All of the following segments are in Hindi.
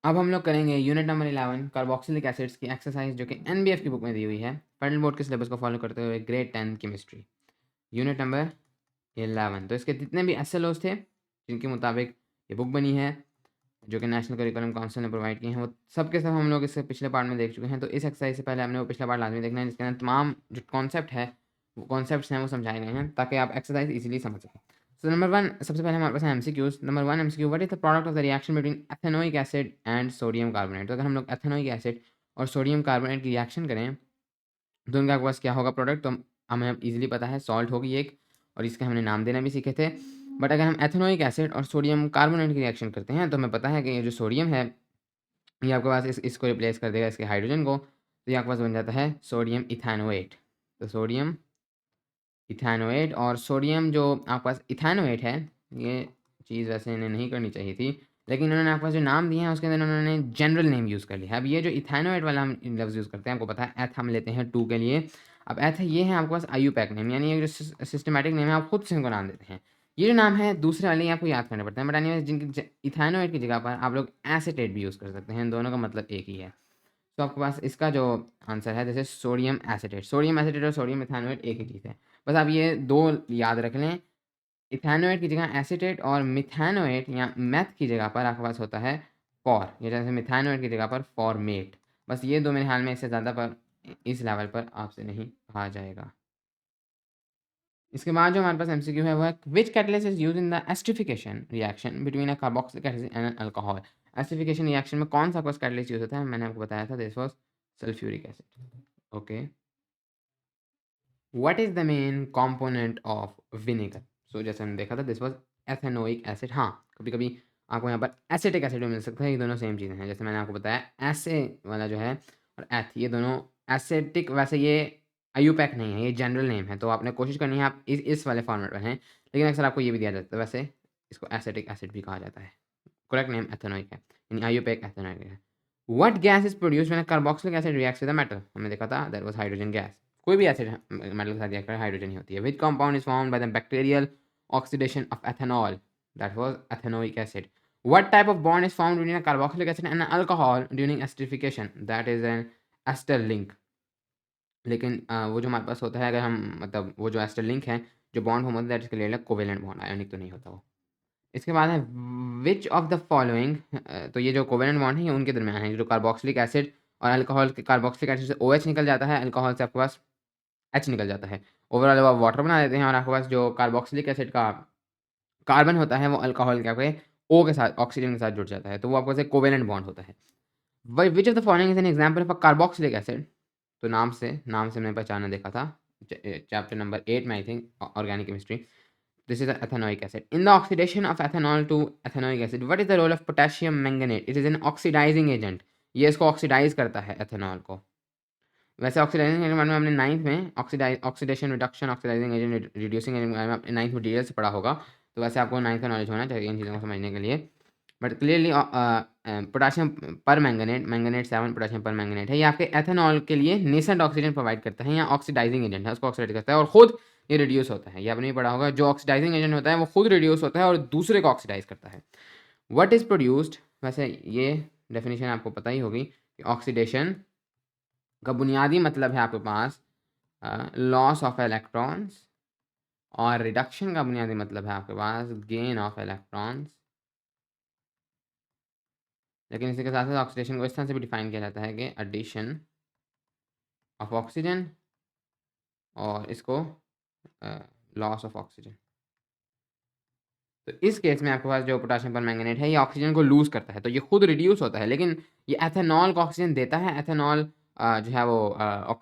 अब हम लोग करेंगे यूनिट नंबर 11 कार्बोक्सिलिक एसिड्स की एक्सरसाइज जो कि एनबीएफ की बुक में दी हुई है फेडरल बोर्ड के सिलेबस को फॉलो करते हुए ग्रेड 10 केमिस्ट्री यूनिट नंबर 11। तो इसके जितने भी एसएलओस थे जिनके मुताबिक ये बुक बनी है जो कि नेशनल करिकुलम काउंसिल ने प्रोवाइड किए हैं वो सब के सब हम लोग इससे पिछले पार्ट में देख चुके हैं। तो इस एक्सरसाइज से पहले आपने वो पिछला पार्ट लाजमी देखना है जिसके अंदर तमाम जो कॉन्सेप्ट है वो कॉन्सेप्ट्स हैं वो समझाए गए हैं ताकि आप एक्सरसाइज इजीली समझ सकें। सो नंबर 1 सबसे पहले हमारे पास है MCQs. Number 1 MCQ, what is the product of the reaction between ethanoic acid and sodium carbonate. तो अगर हम लोग एथेनोइक एसिड और सोडियम कार्बोनेट की रिएक्शन करें तो उनके पास क्या होगा प्रोडक्ट, तो हमें ईजिली पता है सॉल्ट होगी एक, और इसके हमने नाम देना भी सीखे थे। बट अगर हम एथेनोइक एसिड और सोडियम कार्बोनेट की रिएक्शन करते हैं तो हमें पता है कि ये जो सोडियम है ये आपके पास इसको रिप्लेस कर देगा इसके हाइड्रोजन को, तो ये आपके पास बन जाता है सोडियम इथैनोएट। तो सोडियम इथैनोएट और सोडियम जो आपके पास इथैनोएट है, ये चीज़ वैसे इन्हें नहीं करनी चाहिए थी लेकिन इन्होंने आपके पास जो नाम दिए हैं उसके अंदर उन्होंने जनरल नेम यूज़ कर लिया है। अब ये जो इथैनोएट वाला हम लफ्ज़ यूज़ करते हैं आपको पता है एथ हम लेते हैं 2 के लिए। अब एथ ये है आपके पास आईयूपैक नेम, यानी ये जो सिस्टमैटिक नेम है आप खुद से इनको नाम देते हैं। ये जो नाम है दूसरे वाले आपको याद करने पड़ते हैं, बट एनीवेज जिनकी इथैनोएट की जगह पर आप लोग एसीटेट भी यूज़ कर सकते हैं, दोनों का मतलब एक ही है। तो आपके पास इसका जो आंसर है जैसे सोडियम एसीटेट, सोडियम एसीटेट और सोडियम इथैनोएट एक ही चीज़ है। बस आप ये 2 याद रख लें, इथैनोएट की जगह एसीटेट और मिथैनोएट या मेथ की जगह पर आपके पास होता है फॉर, या जैसे मिथैनोएट की जगह पर फॉर्मेट। बस ये 2 मेरे ख्याल में इससे ज़्यादा पर इस लेवल पर आपसे नहीं कहा जाएगा। इसके बाद जो हमारे पास एमसीक्यू है वो है which catalyst is used in the esterification reaction between a carboxylic acid and an alcohol. Esterification reaction में कौन सा कैटलिस्ट यूज़ होता है, मैंने आपको बताया था this was sulphuric acid. Okay, what is the main component of vinegar. So जैसे हमने देखा था दिस वाज एथेनोइक एसिड। हाँ, कभी-कभी आपको यहाँ पर एसिटिक एसिड भी मिल सकता है, ये दोनों सेम चीज़ें हैं। जैसे मैंने आपको बताया एसे वाला जो है और एथ, ये दोनों एसिटिक, वैसे ये आईयूपैक नहीं है, ये जनरल नेम है, तो आपने कोशिश करनी है आप इस वाले फॉर्मेट में हैं, लेकिन अक्सर आपको ये भी दिया जाता है। वैसे इसको एसिटिक एसिड भी कहा जाता है। करेक्ट नेम एथेनोइक है, यानी आईयूपैक एथेनोइक है। What gas is produced when a carboxylic acid reacts with a metal. हमने देखा था दैट वाज हाइड्रोजन गैस। कोई भी एसिड मेटल के साथ रिएक्ट करे हाइड्रोजन ही होती है। Which compound is formed by the bacterial oxidation of ethanol, that was ethanoic acid. What type of bond is found between a carboxylic acid and alcohol during esterification, that is an ester link. लेकिन वो जो हमारे पास होता है अगर हम मतलब वो जो एस्टर लिंक है जो बॉन्ड फॉर्म होता है that is clearly covalent bond, ionic तो नहीं होता वो। इसके बाद है विच ऑफ द फॉलोइंग, तो ये जो कोवेलेंट बॉन्ड है ये उनके दरमियान है, जो कार्बोक्सिलिक एसिड और अल्कोहल के कार्बोक्सिलिक एसिड से OH निकल जाता है, अल्कोहल से आपके पास H निकल जाता है। ओवरऑल वो वाटर बना देते हैं और आपके पास जो कार्बोक्सिलिक एसिड का कार्बन होता है वो अल्कोहल के आपके O के साथ ऑक्सीजन के साथ जुड़ जाता है, तो वो आपके पास एक कोवेलेंट बॉन्ड होता है। Which of the following is an example of a carboxylic acid. तो नाम से मैंने पहचाना देखा था चैप्टर नंबर 8 में, I think organic chemistry. This is ethanoic acid. In the oxidation of ethanol to ethanoic acid, what is the role of potassium manganate? It is an oxidizing agent. ये इसको ऑक्सीडाइज करता है एथेनॉल को। वैसे ऑक्सीडाइजिंग एजेंट में हमने 9th में oxidation reduction oxidizing agent reducing agent आपने 9th में डिटेल से पढ़ा होगा, तो वैसे आपको 9th का नॉलेज होना चाहिए इन चीज़ों को समझने के लिए। बट क्लियरली पोटाशियम पर मैंगनेट 7 पोटाशियम पर मैंगनेट है, ये आपके एथेनॉल के लिए नेसेंट ऑक्सीजन प्रोवाइड करता है या ऑक्सीडाइजिंग एजेंट है, उसको ऑक्सीडाइज करता है और खुद ये रिड्यूस होता है। ये आपने भी पढ़ा होगा, जो ऑक्सीडाइजिंग एजेंट होता है वो खुद रिड्यूस होता है और दूसरे को ऑक्सीडाइज करता है। व्हाट इज प्रोड्यूस्ड, वैसे ये डेफिनेशन आपको पता ही होगी कि ऑक्सीडेशन का बुनियादी मतलब है आपके पास लॉस ऑफ इलेक्ट्रॉन्स, और रिडक्शन का बुनियादी मतलब है आपके पास गेन ऑफ इलेक्ट्रॉन्स। लेकिन इसी के साथ साथ ऑक्सीडेशन को इस तरह से भी डिफाइन किया जाता है कि एडिशन ऑफ ऑक्सीजन और इसको लॉस ऑफ ऑक्सीजन। तो इस केस में आपके पास जो पोटाशियम पर मैंगनेट है ये ऑक्सीजन को लूज़ करता है, तो ये खुद रिड्यूस होता है, लेकिन ये एथेनॉल को ऑक्सीजन देता है। एथेनॉल जो है वो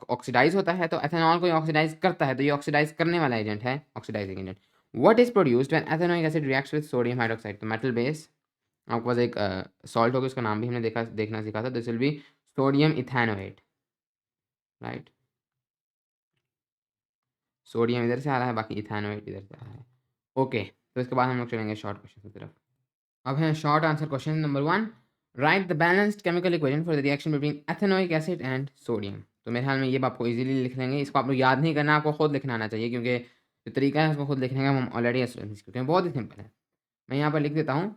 ऑक्सीडाइज होता है, तो एथेनॉल को ये ऑक्सीडाइज करता है, तो ये ऑक्सीडाइज करने वाला एजेंट है, oxidizing agent. What is produced when ethanoic acid reacts with sodium hydroxide. तो मेटल बेस आपके पास एक सॉल्ट होगा, उसका नाम भी हमने देखना सीखा था, this will be sodium ethanoate, right. Sodium इधर से आ रहा है, बाकी इथैनोएट इधर से आ रहा है। ओके, तो इसके बाद हम लोग चलेंगे शॉर्ट क्वेश्चन की तरफ। अब है short answer question number 1, right the balanced chemical equation for the reaction between ethanoic acid and sodium. तो मेरे ख्याल में ये आपको इजीली लिख लेंगे, इसको आप लोग याद नहीं करना, आपको खुद लिखना आना चाहिए, क्योंकि जो तरीका है उसको खुद लिखने का हम ऑलरेडी क्योंकि बहुत ही सिंपल है। मैं यहाँ पर लिख देता हूँ,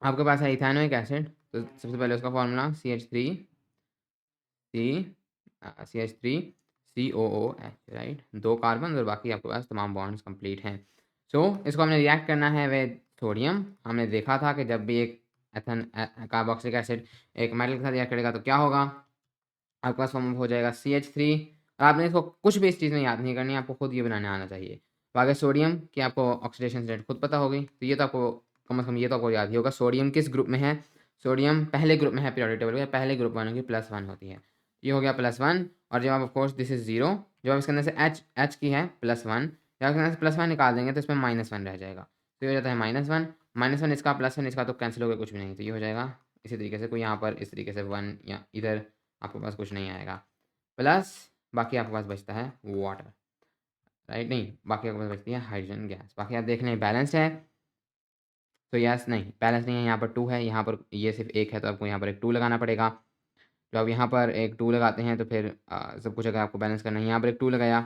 आपके पास है इथेनोइक एसिड, तो सबसे पहले उसका फॉर्मूला CH3COOH, राइट, 2 कार्बन और बाकी आपके पास तमाम बॉन्ड्स कंप्लीट हैं। सो इसको हमने रिएक्ट करना है विद सोडियम। हमने देखा था कि जब भी एक कार्बोक्सिलिक एसिड एक मेटल के साथ रिएक्ट करेगा तो क्या होगा, आपके पास फॉर्म हो जाएगा CH3। और आपने इसको कुछ भी इस चीज़ में याद नहीं करनी है, आपको खुद ये बनाने आना चाहिए। तो आगे सोडियम की आपको ऑक्सीडेशन स्टेट खुद पता होगी, तो ये तो आपको कम से कम ये तो आपको याद ही होगा। सोडियम किस ग्रुप में है, सोडियम पहले ग्रुप में है पीरियोडिक टेबल में, पहले ग्रुप वालों की +1 होती है। ये हो गया +1। और जब आप ऑफकोर्स दिस इज 0, जब आप इसके अंदर से H की है +1, जब इसके अंदर से +1 निकाल देंगे तो इसमें -1 रह जाएगा, तो ये हो जाता है -1। -1 इसका +1 इसका तो कैंसिल हो गया, कुछ भी नहीं, तो ये हो जाएगा इसी तरीके से। कोई यहाँ पर इस तरीके से 1 या इधर आपके पास कुछ नहीं आएगा, प्लस बाकी आपके पास बचता है वाटर, राइट, नहीं बाकी आपके पास बचती है हाइड्रोजन गैस। बाकी आप देख लें बैलेंस है, तो यस नहीं बैलेंस नहीं है, यहाँ पर 2 है, यहाँ पर ये सिर्फ 1 है, तो आपको यहाँ पर एक 2 लगाना पड़ेगा। जब आप यहाँ पर एक 2 लगाते हैं तो फिर सब कुछ अगर आपको बैलेंस करना है, यहाँ पर एक 2 लगाया,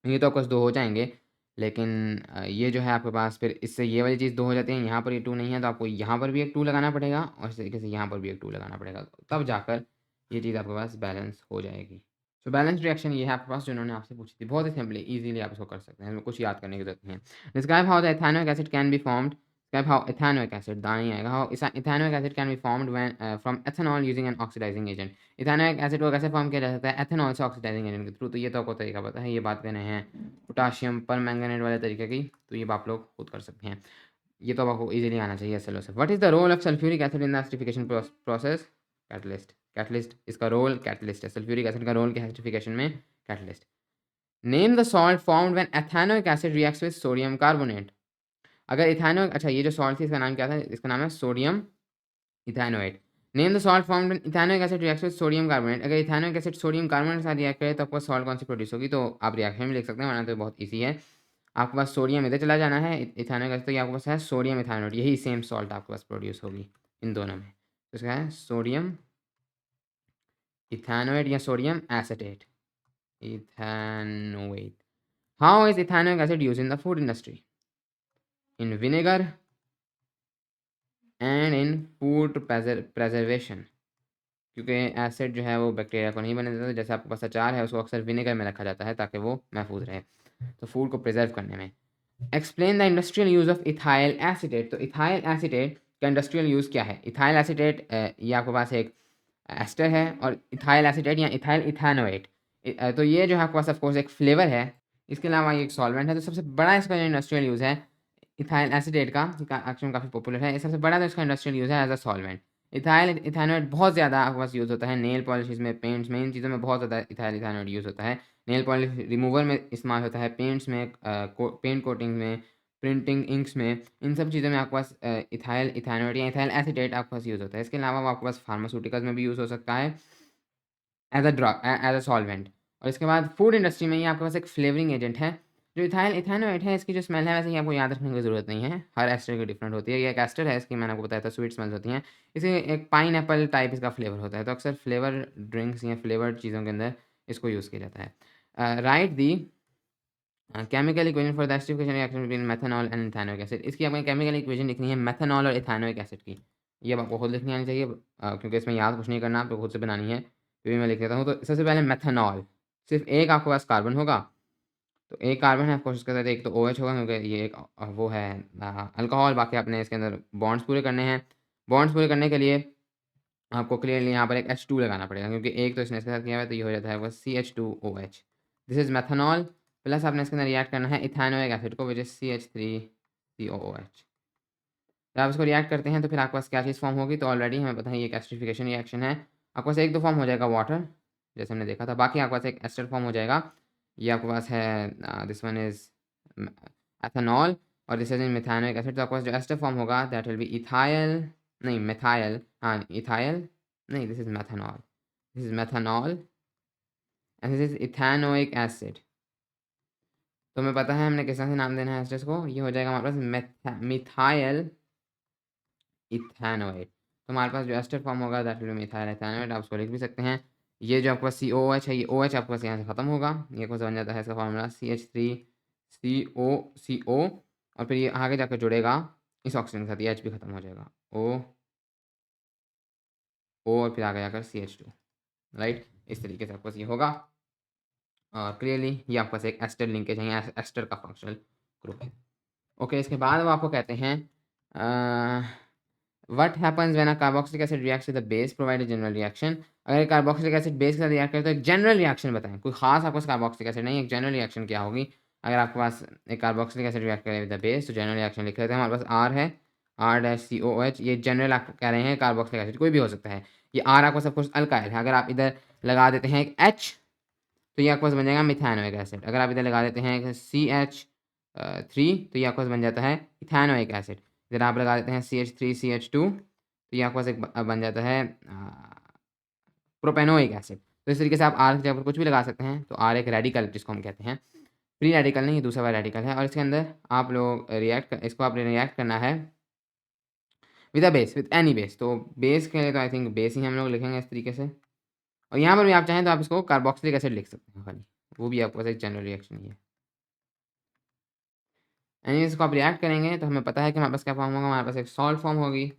ये तो आपके 2 हो जाएंगे, लेकिन ये जो है आपके पास फिर इससे ये वाली चीज़ 2 हो जाती है, यहाँ पर ये 2 नहीं है, तो आपको यहाँ पर भी एक 2 लगाना पड़ेगा और इस तरीके से यहाँ पर भी एक 2 लगाना पड़ेगा, तब जाकर ये चीज़ आपके पास बैलेंस हो जाएगी। सो बैलेंस रिएक्शन ये है आपके पास जो उन्होंने आपसे पूछी थी, बहुत ही सिंपली ईजिली आप इसको कर सकते हैं, इसमें कुछ याद करने की जरूरत नहीं है। Describe how the ethanoic acid can be formed, describe how ethanoic acid, दाना ही आएगा, how ethanoic acid can be formed when from ethanol using an oxidizing agent. Ethanoic acid को कैसे फॉर्म किया जा सकता है, एथेनॉल से ऑक्सीडाइजिंग एजेंट के थ्रू, तो ये तो आपको तरीका पता है, ये बात कर रहे हैं पोटाशियम पर मैंगनेट वाले तरीके की, तो ये आप लोग खुद कर सकते हैं, ये तो आपको इजीली आना चाहिए SLO से। What is the role of sulphuric acid in the acidification process, catalyst, catalyst इसका रोल कैटलिस्ट है, सल्फ्यूरिक एसिड का रोल क्या है एसिडिफिकेशन में, catalyst. Name the salt formed when ethanoic acid reacts with sodium carbonate. अगर इथेनोइक, अच्छा ये जो सॉल्ट थी इसका नाम क्या था, इसका नाम है sodium ethanoate. Name the salt formed when ethanoic acid reacts with sodium carbonate. अगर इथेनोइक एसिड सोडियम कार्बोनेट के साथ रिएक्ट करे तो आपको सॉल्ट कौन सी प्रोड्यूस होगी, तो आप रिएक्शन में लिख सकते हैं, वरना तो बहुत ईजी है। आपके पास सोडियम इधर चला जाना है, इथेनोइक एसिड, तो ये आपके पास है सोडियम इथेनोएट, यही सेम सॉल्ट आपके पास प्रोड्यूस होगी इन दोनों में, तो इसका है सोडियम इथेनोएट या sodium acetate, ethanoate. How is ethanoic acid used in the food industry, in vinegar and in food preservation, क्योंकि एसिड जो है वो बैक्टीरिया को नहीं बनने देता, जैसे आपके पास अचार है उसको अक्सर विनेगर में रखा जाता है ताकि वो महफूज रहे, तो फूड को प्रिजर्व करने में। Explain the industrial use of ethyl acetate, तो इथाइल एसिटेट का इंडस्ट्रियल यूज़ क्या है। इथाइल एसिटेट ये आपके पास एक एस्टर है, और इथाइल एसिटेट या इथाइल इथेनोएट, तो ये जो है आपके पास ऑफकोर्स एक फ्लेवर है, इसके अलावा ये एक सॉल्वेंट है। तो सबसे बड़ा इसका जो इंडस्ट्रियल यूज़ है इथाइल एसिटेट का, एक्चुअली काफ़ी पॉपुलर है, सबसे बड़ा तो इसका इंडस्ट्रियल यूज़ है as a solvent. Ethyl ethanoate बहुत ज़्यादा आपके पास यूज़ होता है नेल पॉलिश में, पेंट्स में, इन चीज़ों में बहुत ज़्यादा इथाइल इथेनोएट यूज़ होता है। नेल पॉलिश रिमूवर में इस्तेमाल होता है, पेंट्स में, पेंट कोटिंग में, प्रिंटिंग इंक्स में, इन सब चीज़ों में आपके पास इथाइल इथेनोएट या इथाइल एसिटेट आपके पास यूज़ होता है। इसके अलावा वो आपके पास फार्मास्यूटिकल्स में भी यूज़ हो सकता है as a drug, as a solvent. और इसके बाद फूड इंडस्ट्री में ये आपके पास एक फ्लेवरिंग एजेंट है। जो इथाइल इथेनोएट है इसकी जो स्मेल है वैसे ही आपको याद रखने की ज़रूरत नहीं है, हर एस्टर की डिफरेंट होती है। ये एक एस्टर है, इसकी मैंने आपको बताया था स्वीट स्मेल्स होती हैं। इसे एक पाइन एप्पल टाइप इसका फ्लेवर होता है, तो अक्सर फ्लेवर ड्रिंक्स या फ्लेवर्ड चीज़ों के अंदर इसको यूज़ किया जाता है। Right the chemical equation for the acidification reaction between methanol and ethanoic acid. इसकी आपको केमिकल इक्वेशन लिखनी है मेथनॉल और इथेनोइक एसिड की, ये अब आपको खुद लिखनी आनी चाहिए, क्योंकि इसमें याद कुछ नहीं करना, आपको खुद से बनानी है, तो ये मैं लिख देता हूँ। तो सबसे पहले मेथनॉल, सिर्फ एक आपके पास कार्बन होगा, तो एक कार्बन है ऑफकोर्स उसके साथ एक तो OH होगा, क्योंकि ये एक वो है अल्कोहल। बाकी आपने इसके अंदर बॉन्ड्स पूरे करने हैं, बॉन्ड्स पूरे करने के लिए आपको क्लियरली यहाँ पर एक H2 लगाना पड़ेगा, क्योंकि एक तो इसने इसके साथ किया हुआ है, तो ये हो जाता है वो CH2OH। This is methanol, plus आपने इसके अंदर रिएक्ट करना है इथेनोइक एसिड को, विच इज CH3COOH। जब आप इसको रिएक्ट करते हैं तो फिर आपके पास क्या चीज़ फॉर्म होगी, तो ऑलरेडी हमें पता है ये एसिडिफिकेशन रिएक्शन है। आपके पास एक तो फॉर्म हो जाएगा वाटर, जैसे हमने देखा था, बाकी आपके पास एक एस्टर फॉर्म हो जाएगा, ये आपके पास है दिस वन इज एथेनॉल, और दिस इज इन मेथानोइक एसिड। तो आपके पास जो एस्टर फॉर्म होगा दैट विल बी इथाइल, नहीं मिथाइल, हाँ इथाइल नहीं, this is methanol, this is methanol and this is ethanoic acid. तो हमें पता है हमने किस तरह से नाम देना है एस्टर्स को, ये हो जाएगा हमारे पास मिथाइल इथेनोएट। तो हमारे पास जो एस्टर फॉर्म होगा that will be methyl ethanoate, आप उसको लिख भी सकते हैं। ये जो आपके पास COOH है, ये OH आपके पास यहाँ से ख़त्म होगा, ये कुछ बन जाता है इसका फार्मूला CH3CO, और फिर ये आगे जाकर जुड़ेगा इस ऑक्सीजन के साथ, ये H भी ख़त्म हो जाएगा, O O और फिर आगे जाकर CH2, राइट। इस तरीके से आपके पास ये होगा और क्लियरली ये आपके पास एक एस्टर लिंकेज है या एस्टर का फंक्शनल ग्रुप है। ओके, इसके बाद वो आपको कहते हैं what happens when a carboxylic acid reacts with the base provide a general reaction. अगर कार्बोक्सिलिक एसिड बेस के साथ रिएक्ट करे तो एक जनरल रिएक्शन बताएं। कोई खास आपके पास कार्बोक्सिलिक एसिड नहीं, एक जनरल रिएक्शन क्या होगी अगर आपके पास एक कार्बोक्सिलिक एसिड रिएक्ट करे विद द बेस, तो जनरल रिएक्शन लिख लेते हैं। हमारे पास आर है, R-COOH, ये जनरल आप कह रहे हैं कार्बोक्सिलिक एसिड कोई भी हो सकता है। ये आर आपको सब कुछ अल्काइल है। अगर आप इधर लगा देते हैं एक H तो ये आपके पास बन जाएगा मिथानोइक एसिड। अगर आप इधर लगा देते हैं CH3 तो ये आपके पास बन जाता है इथानोइक एसिड। इधर आप लगा देते हैं CH3CH2 तो ये आपके पास एक बन जाता है प्रोपेनोइक एसिड। तो इस तरीके से आप आर की जगह पर कुछ भी लगा सकते हैं। तो आर एक रेडिकल जिसको हम कहते हैं, फ्री रेडिकल नहीं, ये दूसरा वाला रेडिकल है और इसके अंदर आप लोग इसको आपने रिएक्ट करना है with a base, with any base. तो बेस के लिए तो आई थिंक बेस ही हम लोग लिखेंगे इस तरीके से। और यहाँ पर भी आप चाहें तो आप इसको कार्बोक्सिलिक एसिड लिख सकते हैं खाली, वो भी आपके पास एक जनरल रिएक्शन ही है। एनीवेज इसको आप रिएक्ट करेंगे तो हमें पता है कि हमारे पास क्या फॉर्म होगा, हमारे पास एक सॉल्ट फॉर्म होगी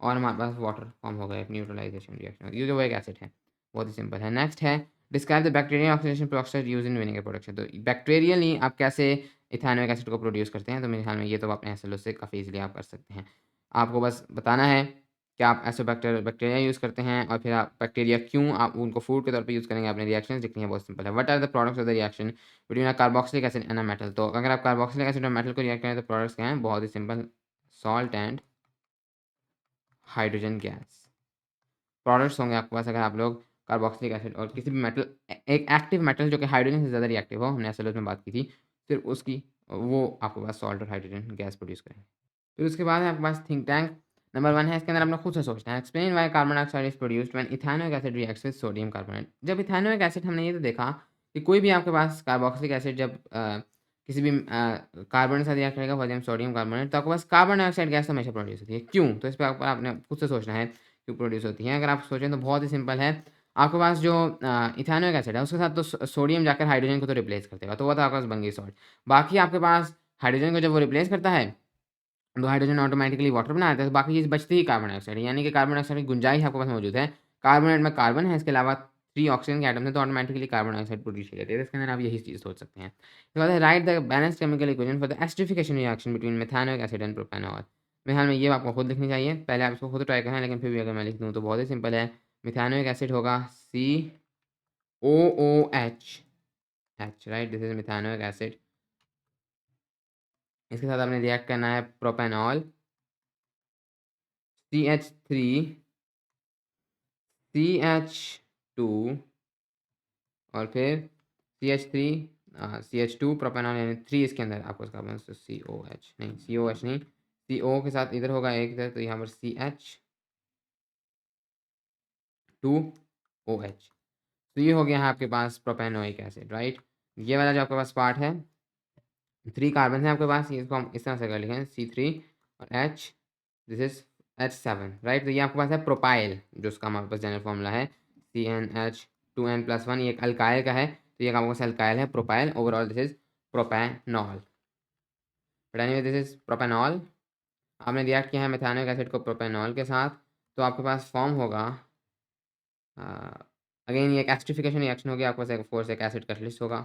और हमारे पास वाटर फॉर्म होगा, एक न्यूट्रलाइजेशन रिएक्शन होगी, ये जो वो एक एसिड है। बहुत ही सिंपल है। नेक्स्ट है describe the bacterial oxidation process use in vinegar production. तो बैक्टीरियली आप कैसे इथानोइक एसिड को प्रोड्यूस करते हैं, तो मेरे ख्याल में ये तो अपने एसएलओ से काफ़ी इजीली आप कर सकते हैं। आपको बस बताना है कि आप बैक्टीरिया यूज़ करते हैं और फिर आप बैक्टीरिया क्यों आप उनको फूड के तौर पे यूज़ करेंगे, अपने रिएक्शंस लिखनी है। बहुत सिंपल है। What are the products of the reaction between a carboxylic acid and a metal. तो अगर आप कार्बोक्सिलिक एसिड और मेटल को रिएक्ट करें तो प्रोडक्ट्स क्या हैं, बहुत ही simple, salt and hydrogen gas products होंगे आपके पास। अगर आप लोग कार्बोक्सिलिक एसिड और किसी भी मेटल, एक एक्टिव मेटल जो कि हाइड्रोजन से ज़्यादा रिएक्टिव हो, हमने एसएलओ में बात की थी, फिर उसकी वो आपके पास सॉल्ट और हाइड्रोजन गैस प्रोड्यूस करेंगे। फिर उसके बाद है आपके पास थिंक टैंक नंबर 1 है। इसके अंदर आपने खुद से सोचना है explain why carbon dioxide is produced when ethanoic acid reacts with sodium carbonate. जब इथानोइक एसिड, हमने ये तो देखा कि कोई भी आपके पास कार्बोक्सिलिक एसिड जब किसी भी कार्बन के साथ रिएक्ट करेगा, फॉर सोडियम कार्बोनेट, तो आपके पास कार्बन डाइऑक्साइड गैस हमेशा प्रोड्यूस होती है। क्यों? तो इस पर आपने खुद से सोचना है क्यों प्रोड्यूस होती है। अगर आप सोचें तो बहुत ही सिंपल है। आपके पास जो इथानोइक एसिड है उसके साथ तो सोडियम जाकर हाइड्रोजन को तो रिप्लेस कर देगा, तो वो तो आपके पास बन गई सॉल्ट। बाकी आपके पास हाइड्रोजन को जब वो रिप्लेस करता है तो हाइड्रोजन ऑटोमेटिकली वाटर बना देता है, तो बाकी चीज़ बचती ही कार्बन डाइऑक्साइड है। यानी कि कार्बन डाइऑक्साइड की गुंजाइश आपके पास मौजूद है। कार्बोनेट में कार्बन है, इसके अलावा 3 ऑक्सीजन के एटम है, तो ऑटोमेटिकली कार्बन डाइऑक्साइड प्रोड्यूस हो जाती है। तो इसके अंदर आप यही चीज़ सोच सकते हैं। इसके बाद write the balance chemical equation for the esterification reaction between methanoic acid and propanol. मेरे ख्याल में ये आपको खुद लिखनी चाहिए। पहले आप इसको खुद ट्राई करें, लेकिन फिर भी अगर मैं लिख दूँ तो बहुत ही सिंपल है। मेथानोइक एसिड होगा COOH, right, this is methanoic acid. इसके साथ आपने रिएक्ट करना है प्रोपेनॉल, CH3 CH2 और फिर CH2 प्रोपेनॉल, यानी 3 इसके अंदर आपको इसका कार्बन, तो COH नहीं, COH नहीं, CO के साथ इधर होगा एक इधर, तो यहाँ पर CH2OH। तो ये हो गया है आपके पास प्रोपेनोइक एसिड, राइट। ये वाला जो आपके पास पार्ट है, 3 कार्बन है आपके पास, ये इसको हम इस तरह से कर लिखें C3 और H, this is H7, right. तो ये आपके पास है प्रोपाइल, जो उसका हमारे पास जनरल फॉर्मूला है CnH2n+1, ये एक अल्काइल का है, तो ये आपके पास अल्काइल है propyl. Overall this is propanol, but anyway this is propanol. आपने रिएक्ट किया है मेथानोइक एसिड को प्रोपेनॉल के साथ, तो आपके पास फॉर्म होगा अगेन ये एक एस्टरिफिकेशन रिएक्शन होगी। आपके पास एक फोर्स एक एसिड कैटलिस्ट होगा,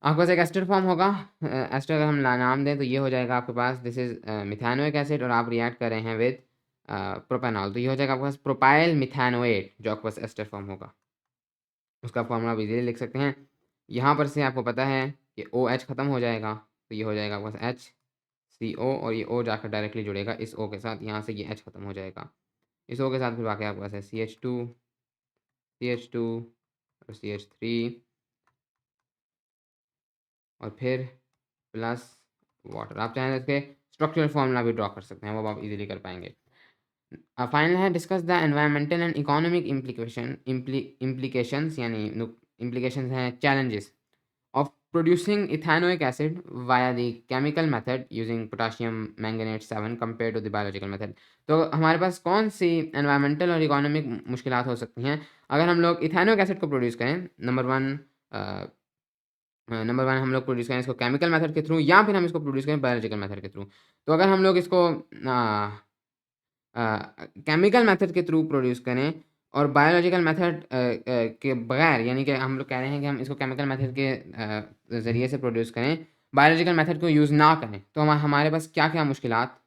आपके पास एक एस्टर फॉर्म होगा। एस्टर अगर हम नाम दें तो ये हो जाएगा आपके पास, दिस इज मिथानोइक एसिड, और आप रिएक्ट कर रहे हैं विद प्रोपेनॉल, तो ये हो जाएगा आपके पास प्रोपाइल मिथानोएट, जो आपके पास एस्टर फॉर्म होगा। उसका फॉर्मूला आप इजीली लिख सकते हैं। यहाँ पर से आपको पता है कि OH ख़त्म हो जाएगा, तो ये हो जाएगा आपके पास HCO, और ये O जाकर डायरेक्टली जुड़ेगा इस O के साथ, यहाँ से ये H ख़त्म हो जाएगा इस O के साथ, फिर बाकी आपके पास है CH2 और CH3 और फिर प्लस वाटर। आप चाहें तो इसके स्ट्रक्चरल फॉर्मूला भी ड्रॉ कर सकते हैं, वो आप इजीली कर पाएंगे। फाइनल है discuss the environmental and economic implications, यानी इम्प्लीकेशंस हैं, challenges of producing ethanoic acid via the chemical method using potassium manganate 7 compare to the biological method. तो हमारे पास कौन सी एनवायरमेंटल और इकोनॉमिक मुश्किलात हो सकती हैं अगर हम लोग इथानोइक एसिड को प्रोड्यूस करें। नंबर वन हम लोग प्रोड्यूस करें इसको केमिकल मेथड के थ्रू, या फिर हम इसको प्रोड्यूस करें बायोलॉजिकल मेथड के थ्रू। तो अगर हम लोग इसको केमिकल मेथड के थ्रू प्रोड्यूस करें और बायोलॉजिकल मेथड के बगैर, यानी कि हम लोग कह रहे हैं कि हम इसको केमिकल मेथड के ज़रिए से प्रोड्यूस करें, बायोलॉजिकल मेथड को यूज़ ना करें, तो हमारे पास क्या-क्या मुश्किलात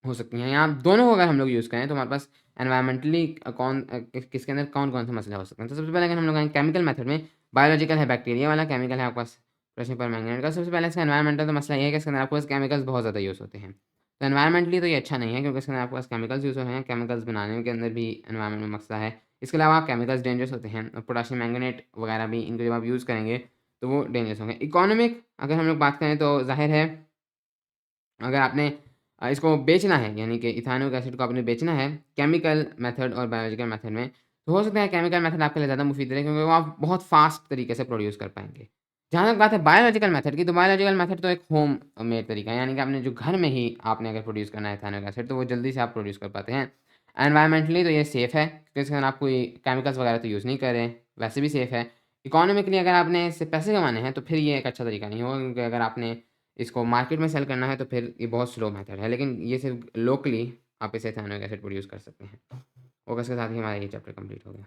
हो सकती हैं। यहाँ दोनों को अगर हम लोग यूज़ करें तो हमारे पास एनवायरमेंटली किसके अंदर कौन-कौन से मसले हो सकते हैं। तो सबसे पहले अगर हम लोग आएँ केमिकल मेथड में, बायोलॉजिकल है बैक्टीरिया वाला, केमिकल है आपके पास कृष्ण परमैंगनेट का। सबसे पहले इसका एनवायरमेंटल तो मसला ये है कि इसके अंदर आपके पास केमिकल्स बहुत ज़्यादा यूज़ होते हैं। तो एनवायरमेंटली तो ये अच्छा नहीं है, क्योंकि इसके अंदर आपके पास केमिकल्स यूज़ हो रहे हैं, केमिकल्स बनाने के अंदर भी एनवायरमेंट में मसला है। इसके अलावा केमिकल्स डेंजरस होते हैं और पोटेशियम मैंगनेट वगैरह भी, इनको जब आप यूज़ करेंगे तो वो डेंजरस होंगे। इकोनॉमिक अगर हम लोग बात करें तो ज़ाहिर है, अगर आपने इसको बेचना है, यानी कि इथाइलिक एसिड को आपने बेचना है केमिकल मेथड और बायोलॉजिकल मेथड में, तो हो सकता है केमिकल मेथड आपके लिए ज़्यादा मुफ़ीद रहे, क्योंकि वो आप बहुत फ़ास्ट तरीके से प्रोड्यूस कर पाएँगे। जहाँ तक बात है बायोलॉजिकल मेथड की, तो बायोलॉजिकल मेथड तो एक होम मेड तरीका है, यानी कि आपने जो घर में ही आपने अगर प्रोड्यूस करना है इथाइलिक एसिड, तो वो जल्दी से आप प्रोड्यूस कर पाते हैं। एनवायरमेंटली तो ये सेफ़ है, क्योंकि इसके अंदर आप कोई केमिकल्स वगैरह तो यूज़ नहीं कर रहे हैं, वैसे भी सेफ़ है। इकोनॉमिकली अगर आपने इससे पैसे कमाने हैं, तो फिर ये एक अच्छा तरीका नहीं होगा, क्योंकि अगर आपने इसको मार्केट में सेल करना है तो फिर ये बहुत स्लो मेथड है, लेकिन ये सिर्फ़ लोकली आप इसे इथेनॉइक एसिड प्रोड्यूस कर सकते हैं। और इसके साथ ही हमारा ये चैप्टर कंप्लीट हो गया।